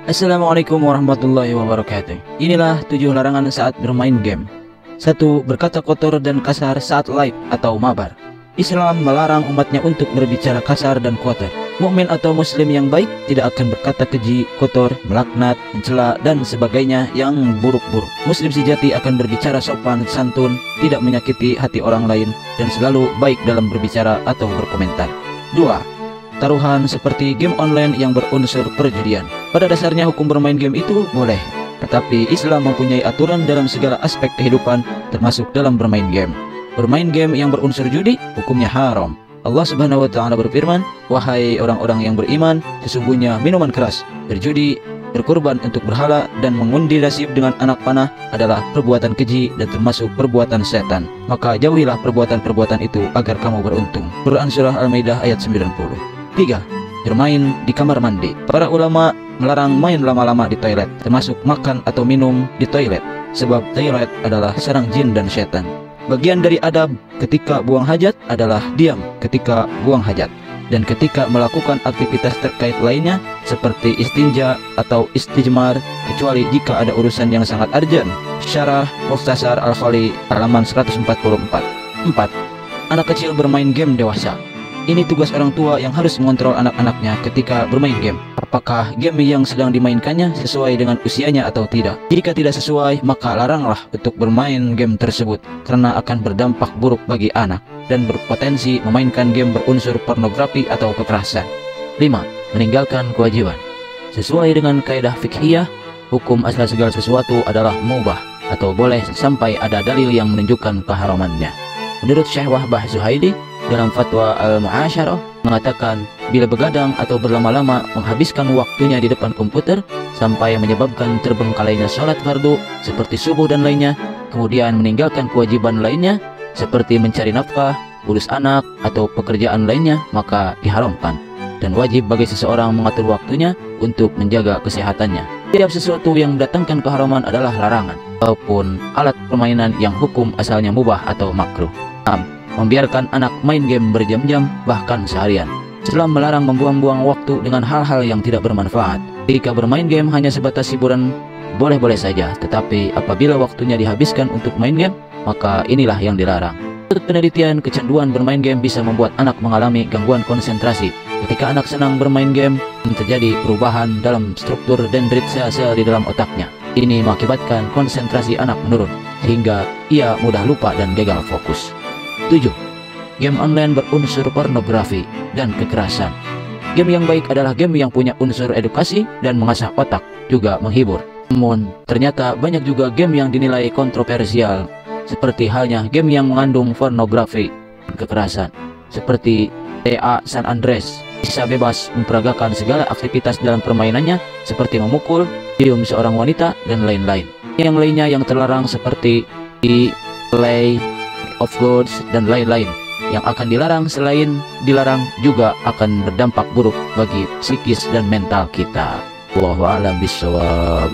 Assalamualaikum warahmatullahi wabarakatuh. Inilah 7 larangan saat bermain game. 1. Berkata kotor dan kasar saat live atau mabar. Islam melarang umatnya untuk berbicara kasar dan kotor. Mukmin atau muslim yang baik tidak akan berkata keji, kotor, melaknat, mencela, dan sebagainya yang buruk-buruk. Muslim sejati akan berbicara sopan, santun, tidak menyakiti hati orang lain, dan selalu baik dalam berbicara atau berkomentar. 2. Taruhan seperti game online yang berunsur perjudian. Pada dasarnya hukum bermain game itu boleh, tetapi Islam mempunyai aturan dalam segala aspek kehidupan, termasuk dalam bermain game. Bermain game yang berunsur judi hukumnya haram. Allah Subhanahu wa taala berfirman, "Wahai orang-orang yang beriman, sesungguhnya minuman keras, berjudi, berkorban untuk berhala, dan mengundi nasib dengan anak panah adalah perbuatan keji dan termasuk perbuatan setan. Maka jauhilah perbuatan-perbuatan itu agar kamu beruntung." Quran Surah Al-Maidah ayat 90. 3. Bermain di kamar mandi. Para ulama melarang main lama-lama di toilet, termasuk makan atau minum di toilet, sebab toilet adalah sarang jin dan setan. Bagian dari adab ketika buang hajat adalah diam ketika buang hajat, dan ketika melakukan aktivitas terkait lainnya seperti istinja atau istijmar, kecuali jika ada urusan yang sangat urgent. Syarah Mukhtasar Al-Khali halaman 144. 4. Anak kecil bermain game dewasa. Ini tugas orang tua yang harus mengontrol anak-anaknya ketika bermain game. Apakah game yang sedang dimainkannya sesuai dengan usianya atau tidak? Jika tidak sesuai, maka laranglah untuk bermain game tersebut, karena akan berdampak buruk bagi anak dan berpotensi memainkan game berunsur pornografi atau kekerasan. 5. Meninggalkan kewajiban. Sesuai dengan kaidah fikhiyah, hukum asal segala sesuatu adalah mubah atau boleh sampai ada dalil yang menunjukkan keharamannya. Menurut Syekh Wahbah Zuhaili dalam fatwa Al-Mu'asyarah mengatakan, bila begadang atau berlama-lama menghabiskan waktunya di depan komputer sampai menyebabkan terbengkalainya sholat fardu seperti subuh dan lainnya, kemudian meninggalkan kewajiban lainnya seperti mencari nafkah, urus anak, atau pekerjaan lainnya, maka diharamkan dan wajib bagi seseorang mengatur waktunya untuk menjaga kesehatannya. Setiap sesuatu yang mendatangkan keharaman adalah larangan, maupun alat permainan yang hukum asalnya mubah atau makruh. 6. Membiarkan anak main game berjam-jam bahkan seharian. Islam melarang membuang-buang waktu dengan hal-hal yang tidak bermanfaat. Jika bermain game hanya sebatas hiburan, boleh-boleh saja, tetapi apabila waktunya dihabiskan untuk main game, maka inilah yang dilarang. Menurut penelitian, kecanduan bermain game bisa membuat anak mengalami gangguan konsentrasi. Ketika anak senang bermain game, terjadi perubahan dalam struktur dendrit sel-sel di dalam otaknya. Ini mengakibatkan konsentrasi anak menurun, sehingga ia mudah lupa dan gagal fokus. 7. Game online berunsur pornografi dan kekerasan. Game yang baik adalah game yang punya unsur edukasi dan mengasah otak, juga menghibur. Namun, ternyata banyak juga game yang dinilai kontroversial, seperti halnya game yang mengandung pornografi dan kekerasan, seperti GTA San Andreas. Bisa bebas memperagakan segala aktivitas dalam permainannya, seperti memukul, cium seorang wanita, dan lain-lain. Yang lainnya yang terlarang seperti play of Gods dan lain-lain yang akan dilarang. Selain dilarang, juga akan berdampak buruk bagi psikis dan mental kita. Wallahu a'lam bishawab.